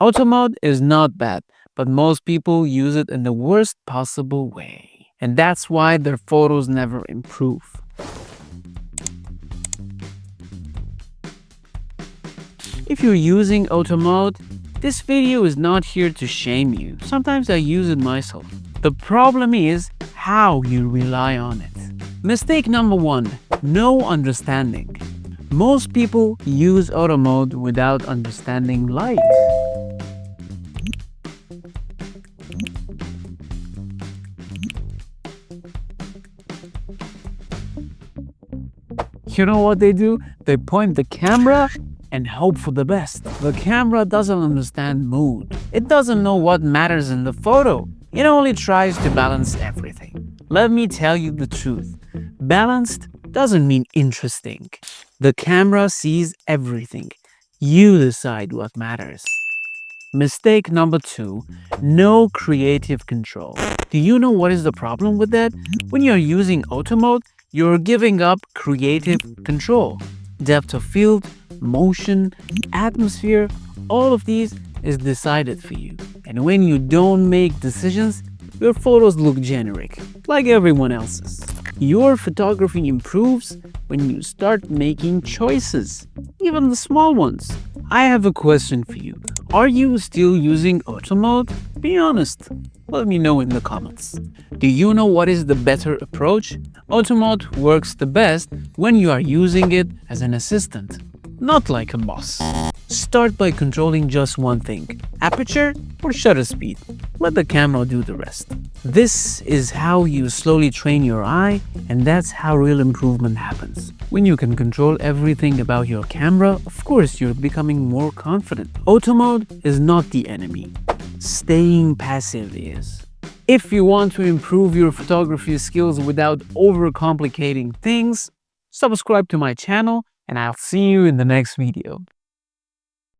Auto mode is not bad, but most people use it in the worst possible way. And that's why their photos never improve. If you're using auto mode, this video is not here to shame you. Sometimes I use it myself. The problem is how you rely on it. Mistake number 1, no understanding. Most people use auto mode without understanding light. You know what they do? They point the camera and hope for the best. The camera doesn't understand mood. It doesn't know what matters in the photo. It only tries to balance everything. Let me tell you the truth. Balanced doesn't mean interesting. The camera sees everything. You decide what matters. Mistake number 2, no creative control. Do you know what is the problem with that? When you're using auto mode, you're giving up creative control. Depth of field, motion, atmosphere, all of these is decided for you. And when you don't make decisions, your photos look generic, like everyone else's. Your photography improves when you start making choices, even the small ones. I have a question for you. Are you still using auto mode? Be honest. Let me know in the comments. Do you know what is the better approach? Auto mode works the best when you are using it as an assistant, not like a boss. Start by controlling just one thing, aperture or shutter speed. Let the camera do the rest. This is how you slowly train your eye, and that's how real improvement happens. When you can control everything about your camera, of course you're becoming more confident. Auto mode is not the enemy. Staying passive is. If you want to improve your photography skills without overcomplicating things, subscribe to my channel and I'll see you in the next video.